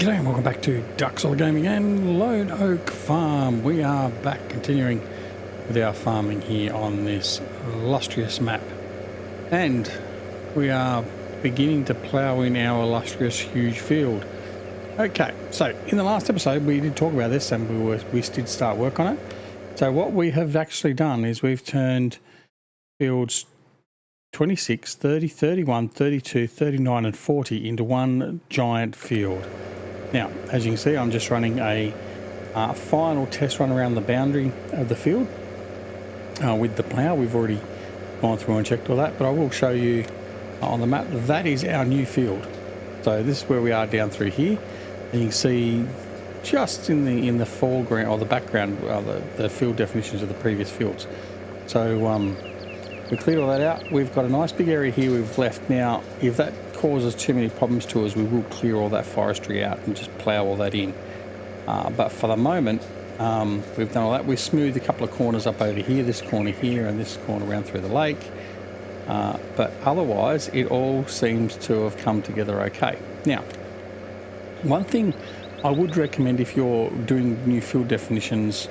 G'day and welcome back to Duckzorly Gaming and Lone Oak Farm. We are back continuing with our farming here on this illustrious map. And we are beginning to plough in our illustrious huge field. Okay, so in the last episode we did talk about this and we did start work on it. So what we have actually done is we've turned fields 26, 30, 31, 32, 39 and 40 into one giant field. Now, as you can see, I'm just running a final test run around the boundary of the field with the plough. We've already gone through and checked all that, but I will show you on the map. That is our new field. So this is where we are down through here. And you can see just in the foreground or the background the field definitions of the previous fields. So we cleared all that out. We've got a nice big area here we've left. Now, if that causes too many problems to us, we will clear all that forestry out and just plough all that in. But for the moment, we've done all that. We've smoothed a couple of corners up over here, this corner here and this corner around through the lake. But otherwise, it all seems to have come together okay. Now, one thing I would recommend if you're doing new field definitions,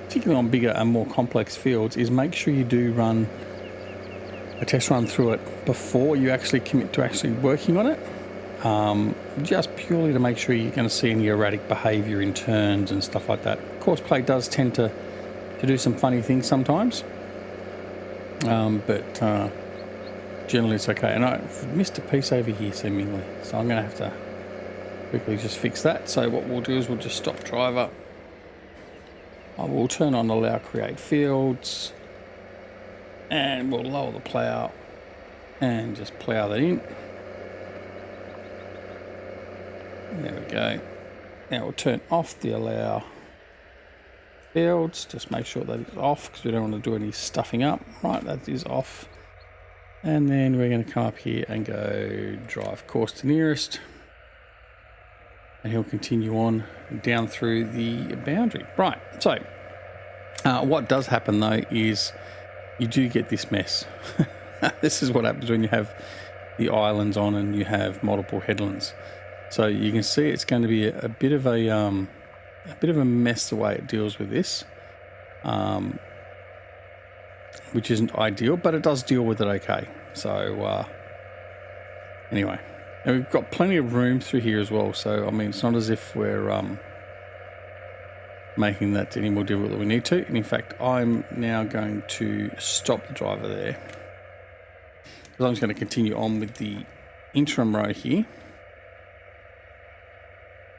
particularly on bigger and more complex fields, is make sure you do run a test run through it before you actually commit to actually working on it, just purely to make sure you're going to see any erratic behaviour in turns and stuff like that. Course play does tend to do some funny things sometimes, but generally it's okay. And I've missed a piece over here seemingly, so I'm going to have to quickly just fix that. So what we'll do is we'll just stop driver. I will turn on allow create fields. And we'll lower the plough and just plough that in. There we go. Now we'll turn off the allow fields. Just make sure that it's off because we don't want to do any stuffing up. Right, that is off. And then we're going to come up here and go drive course to nearest. And he'll continue on down through the boundary. Right, so what does happen though is you do get this mess. This is what happens when you have the islands on and you have multiple headlands. So you can see it's going to be a bit of a mess the way it deals with this, which isn't ideal, but it does deal with it okay. So anyway, and we've got plenty of room through here as well. So I mean, it's not as if we're making that any more difficult than we need to. And in fact, I'm now going to stop the driver there because I'm just going to continue on with the interim row here.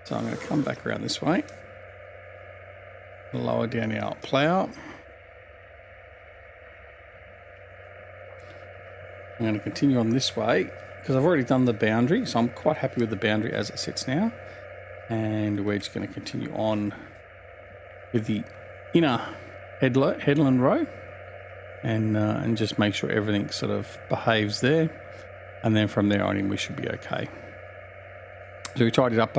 So I'm going to come back around this way, lower down our plough. I'm going to continue on this way because I've already done the boundary, so I'm quite happy with the boundary as it sits now. And we're just going to continue on with the inner headland row and just make sure everything sort of behaves there, and then from there on in we should be okay. So we tidied up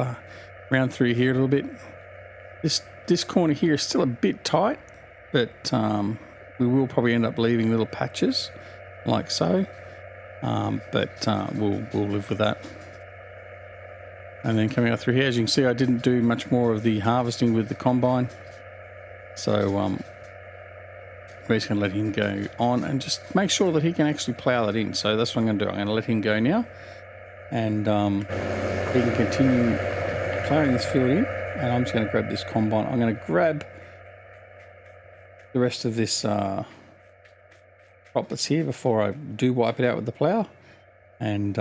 around through here a little bit. This corner here is still a bit tight, but we will probably end up leaving little patches like so, but we'll live with that. And then coming out through here, as you can see, I didn't do much more of the harvesting with the combine. So we're just going to let him go on and just make sure that he can actually plough that in. So that's what I'm going to do. I'm going to let him go now, and he can continue ploughing this field in. And I'm just going to grab this combine. I'm going to grab the rest of this crop that's here before I do wipe it out with the plough, and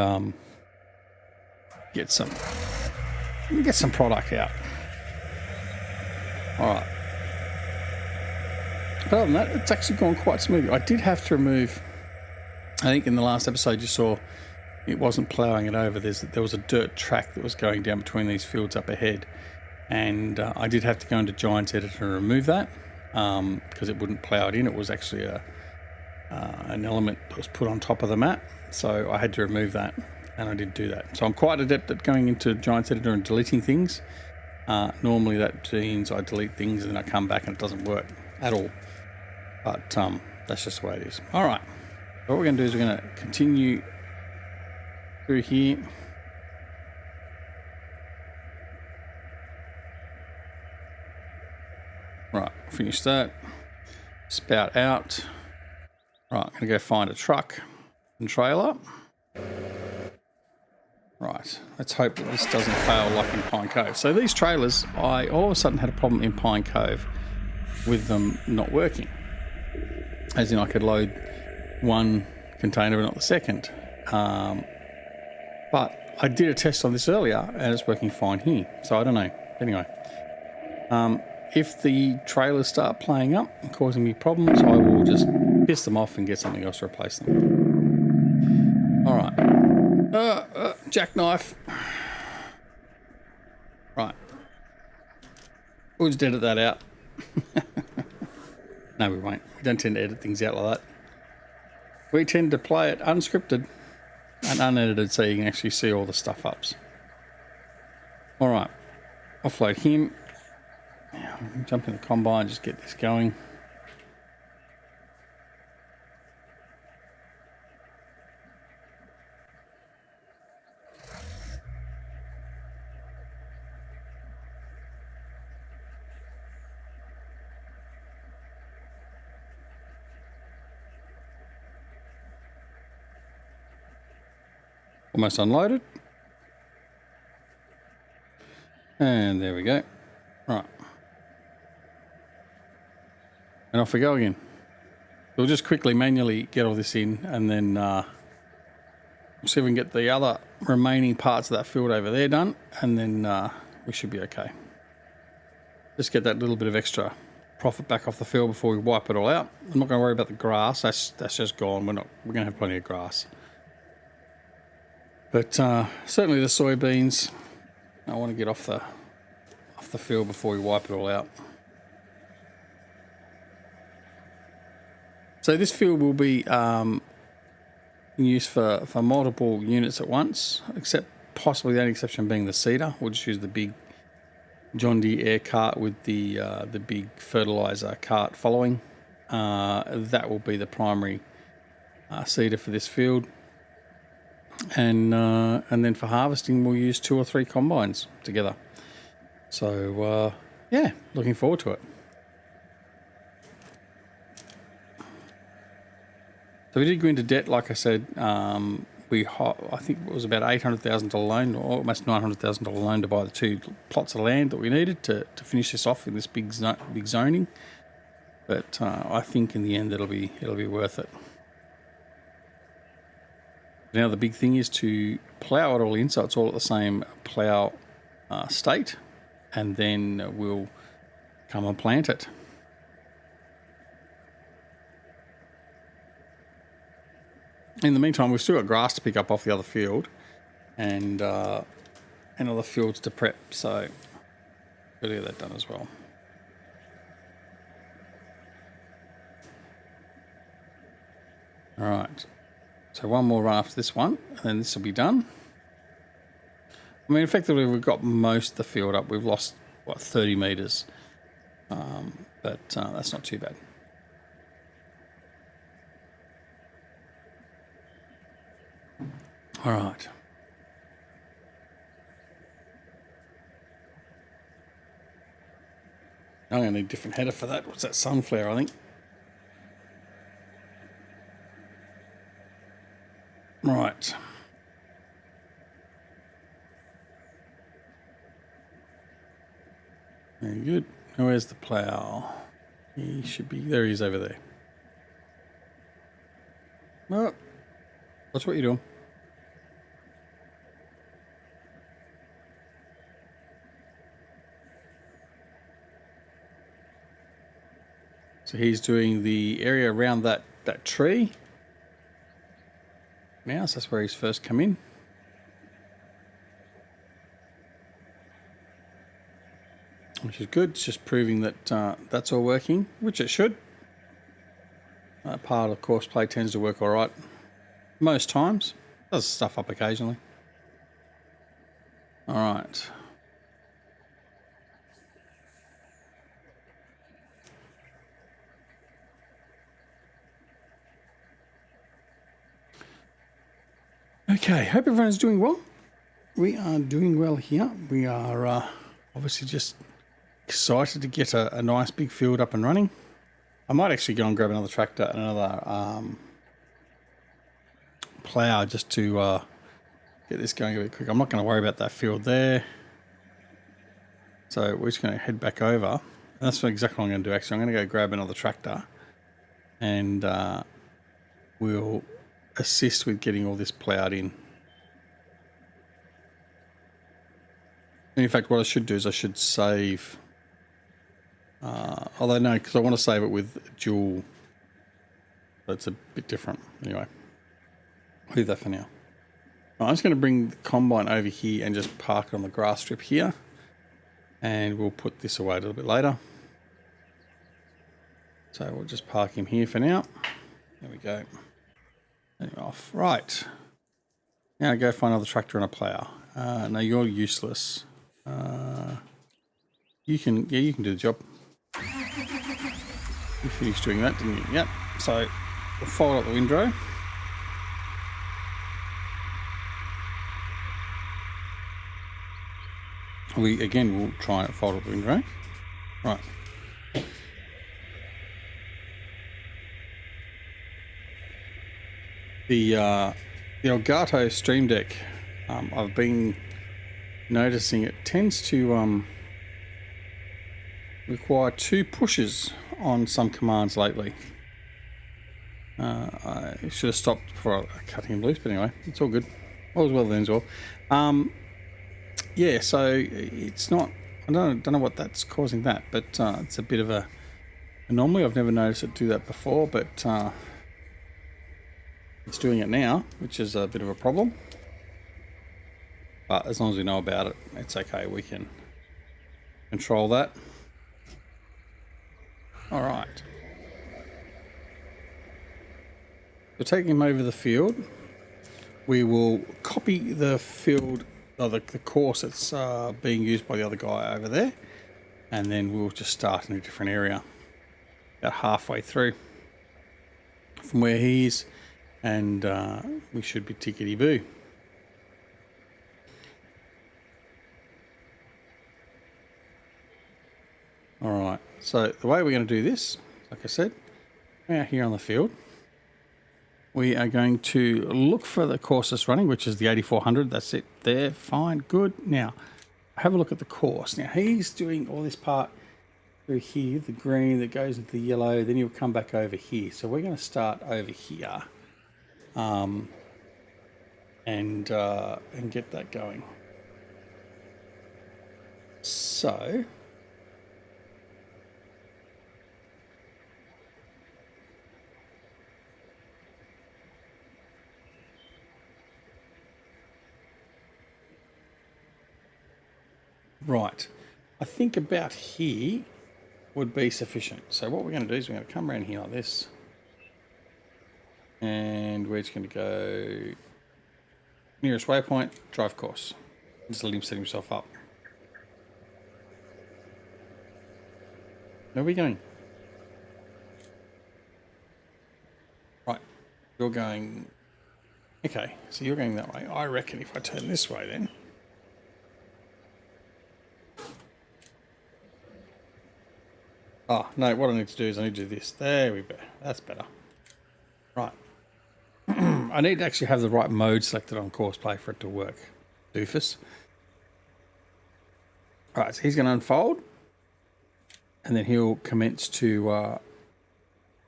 get some product out. All right. But other than that, it's actually gone quite smoothly. I did have to remove, I think in the last episode you saw it wasn't ploughing it over. There was a dirt track that was going down between these fields up ahead, and I did have to go into Giants Editor and remove that because it wouldn't plough it in. It was actually an element that was put on top of the map, so I had to remove that, and I did do that. So I'm quite adept at going into Giants Editor and deleting things. Normally that means I delete things and then I come back and it doesn't work at all. But that's just the way it is. All right. What we're going to do is we're going to continue through here. Right, finish that. Spout out. Right, I'm going to go find a truck and trailer. Right, let's hope that this doesn't fail like in Pine Cove. So these trailers, I all of a sudden had a problem in Pine Cove with them not working. As in I could load one container but not the second. But I did a test on this earlier and it's working fine here. So I don't know. Anyway, if the trailers start playing up and causing me problems, I will just piss them off and get something else to replace them. All right. Jackknife. Right. We'll just edit that out. No, we won't. We don't tend to edit things out like that. We tend to play it unscripted and unedited so you can actually see all the stuff ups. All right. Offload him. Jump in the combine, just get this going. Almost unloaded. And there we go. Right. And off we go again. We'll just quickly manually get all this in and then we'll see if we can get the other remaining parts of that field over there done and then we should be okay. Just get that little bit of extra profit back off the field before we wipe it all out. I'm not going to worry about the grass. That's just gone. We're going to have plenty of grass. But certainly the soybeans, I want to get off the field before we wipe it all out. So this field will be in use for multiple units at once, except possibly the only exception being the seeder. We'll just use the big John Deere air cart with the big fertilizer cart following. That will be the primary seeder for this field. And then for harvesting, we'll use 2 or 3 combines together. So, yeah, looking forward to it. So we did go into debt, like I said. I think it was about $800,000 loan, or almost $900,000 loan to buy the 2 plots of land that we needed to finish this off in this big zoning. But I think in the end it'll be worth it. Now the big thing is to plough it all in so it's all at the same plough state, and then we'll come and plant it. In the meantime, we've still got grass to pick up off the other field and other fields to prep, so we'll get that done as well. All right. So one more run after this one, and then this will be done. I mean, effectively, we've got most of the field up. We've lost, 30 metres. But that's not too bad. All right. I'm going to need a different header for that. What's that? Sunflower, I think. Right. Very good. Now where's the plough? He should be, there he is over there. Oh, that's what you're doing. So he's doing the area around that tree. Now, so that's where he's first come in. Which is good. It's just proving that that's all working, which it should. That part of course play tends to work all right most times. Does stuff up occasionally. All right. Okay, hope everyone's doing well. We are doing well here. We are obviously just excited to get a nice big field up and running. I might actually go and grab another tractor and another plough just to get this going a bit quick. I'm not going to worry about that field there. So we're just going to head back over. And that's exactly what I'm going to do actually. I'm going to go grab another tractor and we'll assist with getting all this ploughed in. And in fact, what I should do is I should save, although no, because I want to save it with dual, so it's a bit different. Anyway, I'll leave that for now. I'm just going to bring the combine over here and just park it on the grass strip here. And we'll put this away a little bit later. So we'll just park him here for now. There we go. Turn him off. Right. Now go find another tractor and a plough. No, you're useless. You can do the job. You finished doing that, didn't you? Yep. So we'll fold up the windrow. We'll try and fold up the windrow. Right. The Elgato Stream Deck, I've been noticing it tends to require 2 pushes on some commands lately. I should have stopped before I cut him loose, but anyway, it's all good. All's well then as well. Yeah, so it's not, I don't know what that's causing that, but it's a bit of a anomaly. I've never noticed it do that before, but it's doing it now, which is a bit of a problem. But as long as we know about it, it's okay. We can control that. All right. So taking him over the field, we will copy the field, or the course that's being used by the other guy over there, and then we'll just start in a different area about halfway through from where he is, and we should be tickety-boo. All right, so the way we're going to do this, like I said, we're out here on the field. We are going to look for the course that's running, which is the 8400. That's it there. Fine. Good. Now, have a look at the course. Now, he's doing all this part through here, the green that goes into the yellow. Then he'll come back over here. So we're going to start over here and get that going. So... Right, I think about here would be sufficient. So what we're going to do is we're going to come around here like this. And we're just going to go nearest waypoint, drive course. Just let him set himself up. Where are we going? Right, you're going... Okay, so you're going that way. I reckon if I turn this way then... Oh, no, what I need to do is I need to do this. There we go. That's better. Right. I need to actually have the right mode selected on course play for it to work. Doofus. Right, so he's going to unfold. And then he'll commence to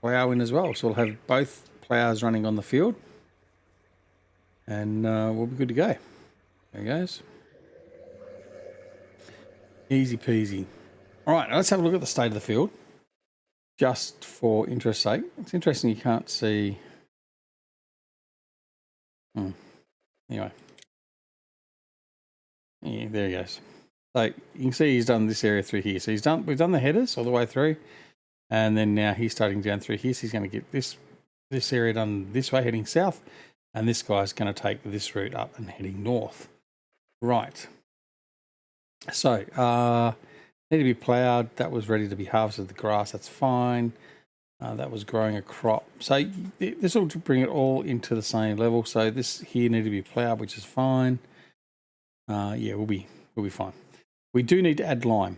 plough in as well. So we'll have both ploughs running on the field. And we'll be good to go. There he goes. Easy peasy. All right, now let's have a look at the state of the field, just for interest's sake. It's interesting you can't see... Anyway. Yeah, there he goes. So you can see he's done this area through here. So we've done the headers all the way through, and then now he's starting down through here. So he's going to get this area done this way, heading south, and this guy's going to take this route up and heading north. Right. So, need to be ploughed. That was ready to be harvested. The grass, that's fine. That was growing a crop. So this will bring it all into the same level. So this here need to be ploughed, which is fine. Yeah, we'll be fine. We do need to add lime.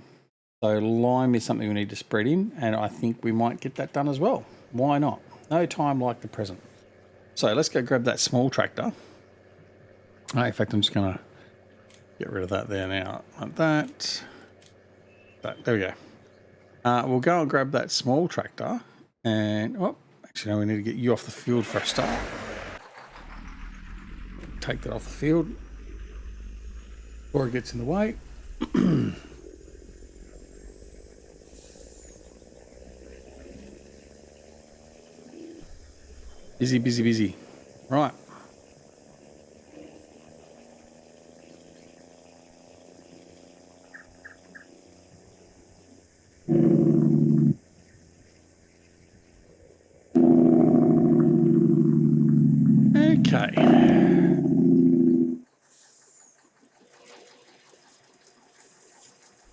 So lime is something we need to spread in, and I think we might get that done as well. Why not? No time like the present. So let's go grab that small tractor. In fact, I'm just going to get rid of that there now. Like that. There we go. We'll go and grab that small tractor. And, oh, actually, no, we need to get you off the field for a start. Take that off the field before it gets in the way. Busy, busy, busy. Right. Okay.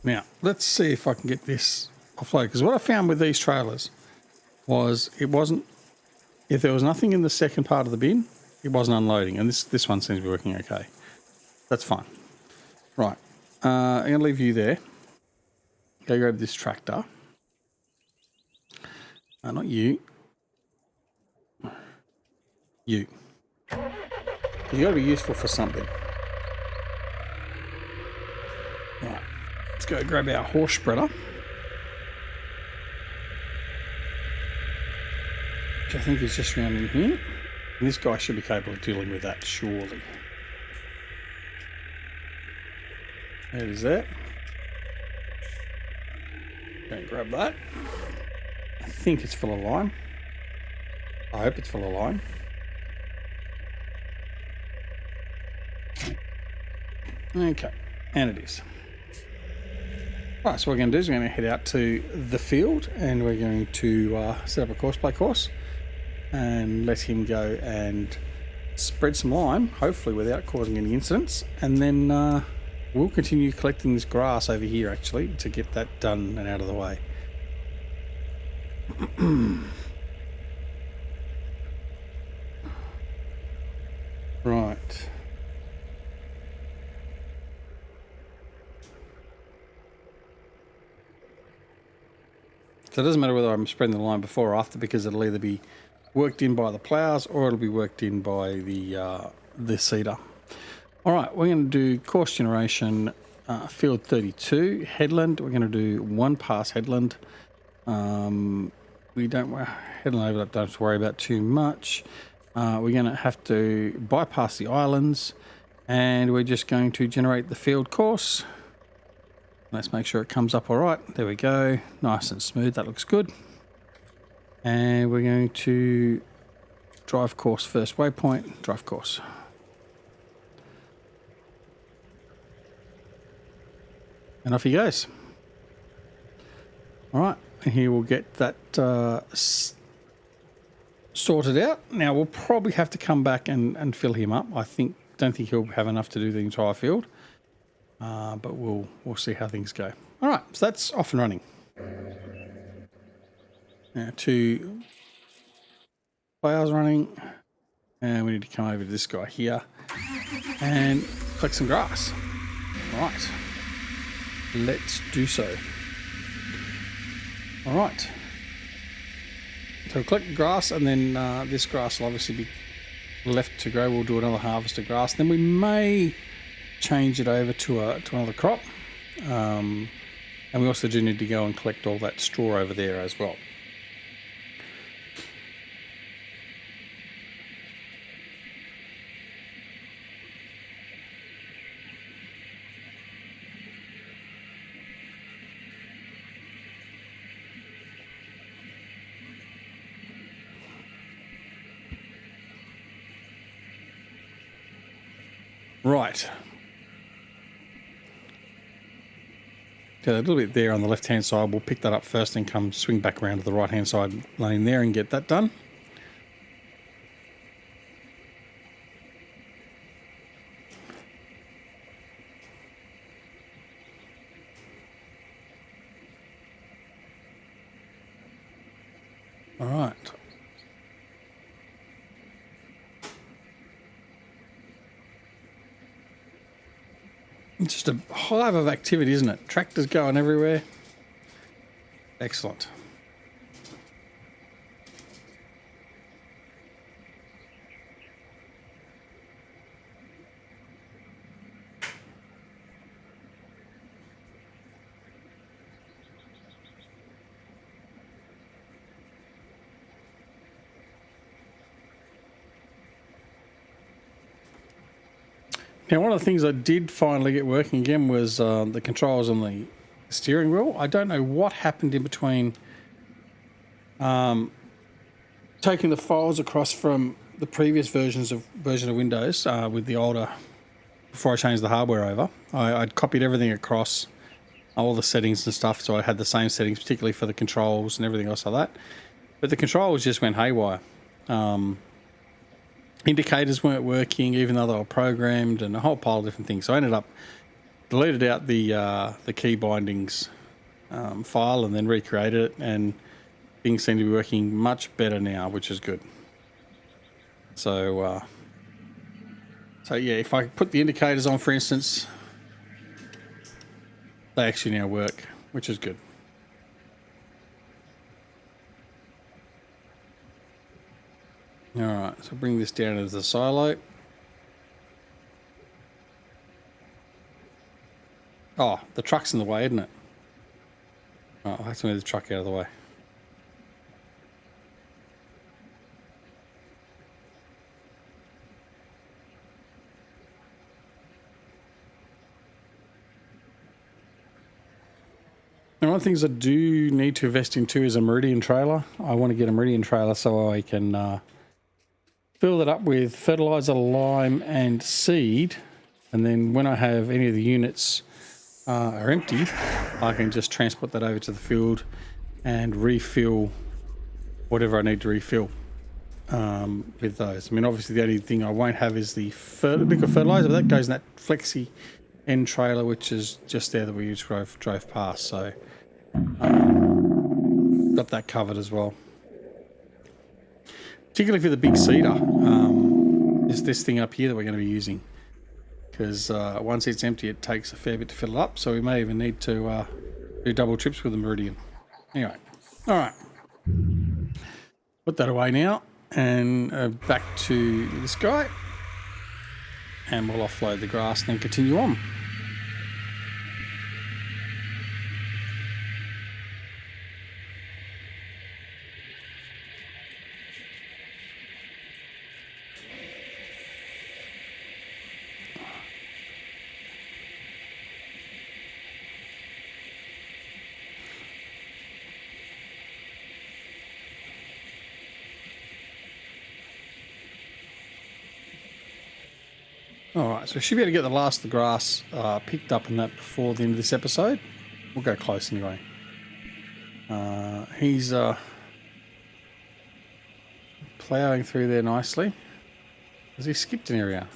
Now, let's see if I can get this offload. Because what I found with these trailers was it wasn't, if there was nothing in the second part of the bin, it wasn't unloading. And this one seems to be working okay. That's fine. Right. I'm going to leave you there. Go grab this tractor. Not you. You. You got to be useful for something. Right. Let's go grab our horse spreader. Which I think is just around in here. And this guy should be capable of dealing with that, surely. There it is there. Go grab that. I think it's full of lime. I hope it's full of lime. Okay, and it is. Right, so what we're going to do is we're going to head out to the field and we're going to set up a course play course and let him go and spread some lime, hopefully without causing any incidents, and then we'll continue collecting this grass over here actually to get that done and out of the way. Right. So it doesn't matter whether I'm spreading the line before or after, because it'll either be worked in by the plows or it'll be worked in by the seeder. All right, we're going to do course generation, field 32, headland. We're going to do one pass headland. We don't headland overlap, don't have to worry about too much. We're going to have to bypass the islands, and we're just going to generate the field course. Let's make sure it comes up all right. There we go. Nice and smooth. That looks good. And we're going to drive course first waypoint, drive course. And off he goes. All right. And here we'll get that sorted out. Now we'll probably have to come back and fill him up. Don't think he'll have enough to do the entire field. But we'll see how things go. All right, so that's off and running. Now 2 plows running, and we need to come over to this guy here and collect some grass. All right, let's do so. All right, so we'll collect the grass, and then this grass will obviously be left to grow. We'll do another harvest of grass, then we may change it over to another crop, and we also do need to go and collect all that straw over there as well. Right. Okay, a little bit there on the left-hand side. We'll pick that up first and come swing back around to the right-hand side lane there and get that done. All right. It's just a hive of activity, isn't it? Tractors going everywhere. Excellent. Now, one of the things I did finally get working again was the controls on the steering wheel. I don't know what happened in between taking the files across from the previous version of Windows with the older, before I changed the hardware over. I'd copied everything across, all the settings and stuff, so I had the same settings, particularly for the controls and everything else like that. But the controls just went haywire. Indicators weren't working, even though they were programmed, and a whole pile of different things. So I ended up deleted out the key bindings file and then recreated it, and things seem to be working much better now, which is good. So yeah, if I put the indicators on, for instance, they actually now work, which is good. All right, so bring this down into the silo. Oh, the truck's in the way, isn't it? Oh, I'll have to move the truck out of the way. And one of the things I do need to invest in too is a Meridian trailer. I want to get a Meridian trailer so I can fill it up with fertilizer, lime, and seed. And then when I have any of the units are empty, I can just transport that over to the field and refill whatever I need to refill with those. I mean, obviously the only thing I won't have is the liquid fertilizer, but that goes in that flexi end trailer, which is just there that we just drove past. So got that covered as well. Particularly for the big seeder, is this thing up here that we're going to be using. Because once it's empty, it takes a fair bit to fill it up, so we may even need to do double trips with the Meridian. Anyway, all right. Put that away now, and back to this guy. And we'll offload the grass and then continue on. All right, so we should be able to get the last of the grass picked up in that before the end of this episode. We'll go close anyway. He's ploughing through there nicely. Has he skipped an area?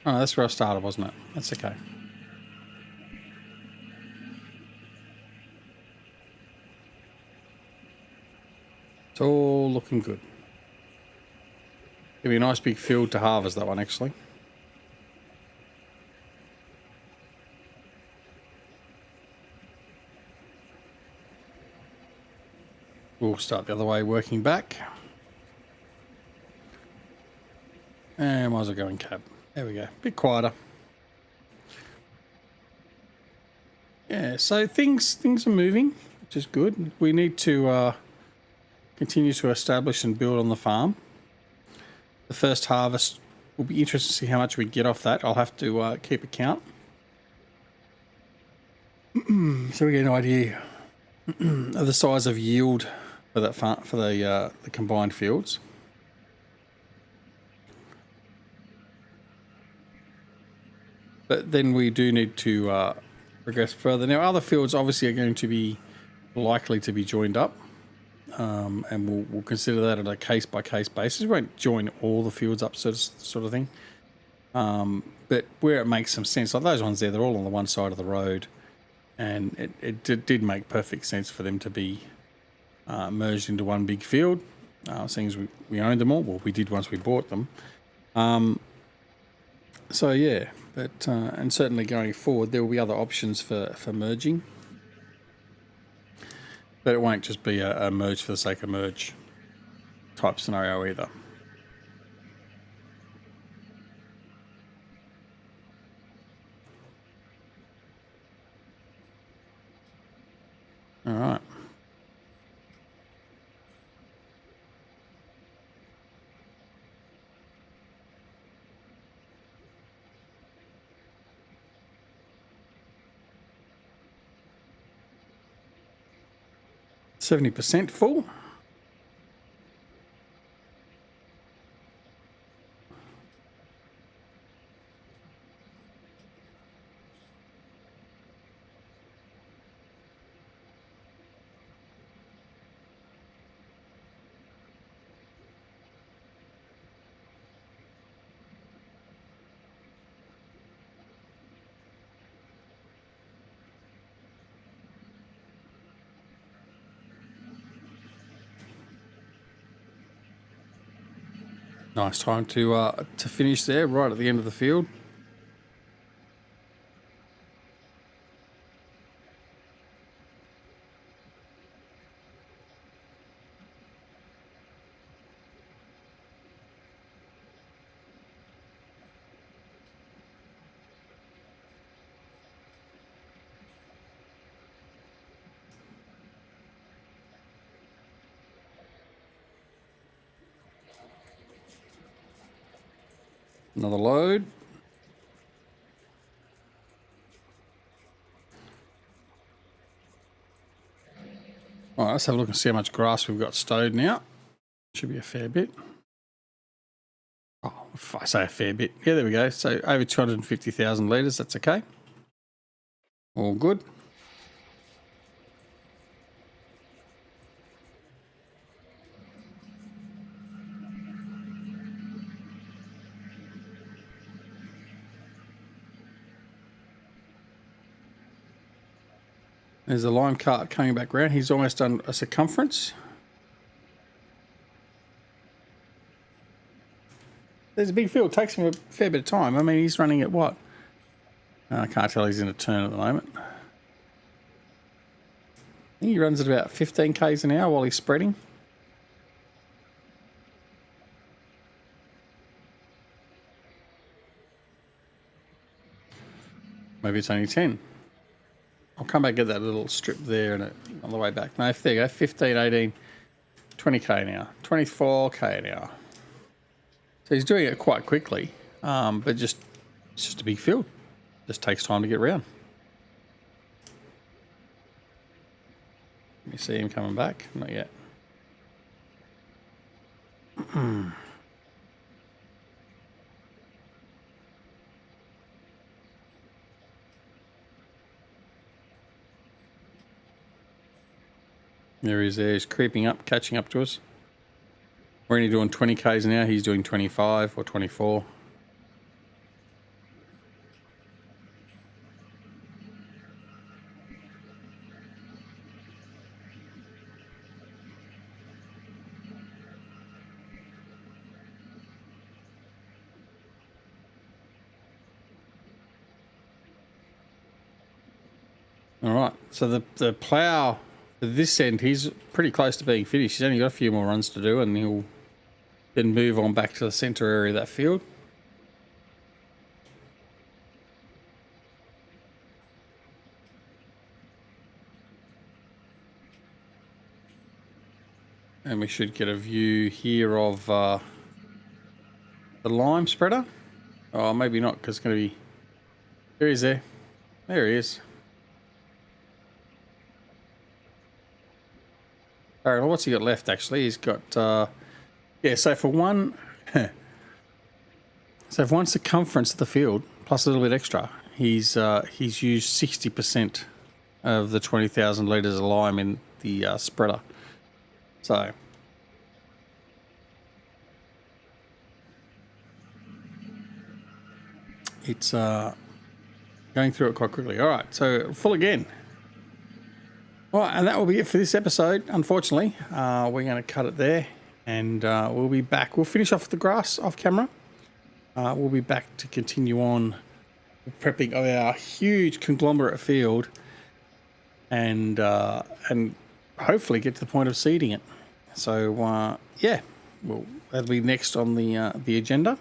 Oh, that's where I started, wasn't it? That's okay. It's all looking good. It'll be a nice big field to harvest, that one, actually. We'll start the other way, working back. And might as well go in cab. There we go. A bit quieter. Yeah, so things are moving, which is good. We need to continue to establish and build on the farm. The first harvest will be interesting to see how much we get off that. I'll have to keep a count. So we get an idea of the size of yield for that farm, for the combined fields. But then we do need to progress further. Now, other fields obviously are going to be likely to be joined up. And we'll consider that on a case-by-case basis. We won't join all the fields up, sort of thing. But where it makes some sense, like those ones there, they're all on the one side of the road. And it did make perfect sense for them to be merged into one big field. Seeing as we owned them all. Well, we did once we bought them. So, yeah. But and certainly going forward, there will be other options for merging. But it won't just be a merge for the sake of merge type scenario either. All right. %70 full. Nice time to finish there, right at the end of the field. Another load. All right, let's have a look and see how much grass we've got stowed now. Should be a fair bit. Oh, if I say a fair bit. Yeah, there we go. So over 250,000 litres, that's okay. All good. There's a lime cart coming back round. He's almost done a circumference. There's a big field. Takes him a fair bit of time. I mean, he's running at what? I can't tell. He's in a turn at the moment. I think he runs at about 15 k's an hour while he's spreading. Maybe it's only 10. I'll come back and get that little strip there and on the way back. No, there you go. 15, 18, 20k an hour, 24k an hour. So he's doing it quite quickly, but it's just a big field. Just takes time to get round. Let me see him coming back. Not yet. There he is there. He's creeping up, catching up to us. We're only doing 20 k's an hour. He's doing 25 or 24. All right. So the plough for this end, he's pretty close to being finished. He's only got a few more runs to do, and he'll then move on back to the centre area of that field. And we should get a view here of the lime spreader. Oh, maybe not, because it's going to be... There he is there. There he is. All right, well, what's he got left, actually? He's got... yeah, so for one... so for one circumference of the field, plus a little bit extra, he's used 60% of the 20,000 litres of lime in the spreader. So... it's going through it quite quickly. All right, so full again. All right, and that will be it for this episode. Unfortunately, we're going to cut it there, and we'll be back. We'll finish off the grass off camera. We'll be back to continue on prepping of our huge conglomerate field, and hopefully get to the point of seeding it. So yeah, well, that'll be next on the agenda.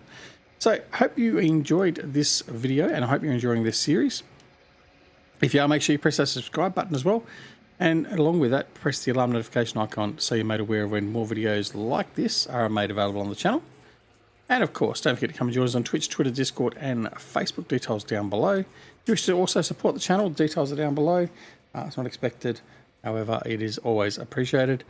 So hope you enjoyed this video, and I hope you're enjoying this series. If you are, make sure you press that subscribe button as well, and along with that, press the alarm notification icon so you're made aware of when more videos like this are made available on the channel. And of course, don't forget to come and join us on Twitch, Twitter, Discord, and Facebook. Details down below. If you wish to also support the channel, details are down below. It's not expected, however, it is always appreciated.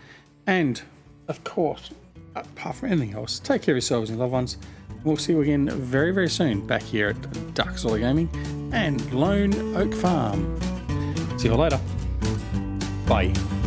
And of course, apart from anything else, take care of yourselves and your loved ones. We'll see you again very, very soon back here at Duckzorly Gaming and Lone Oak Farm. See you later. Bye.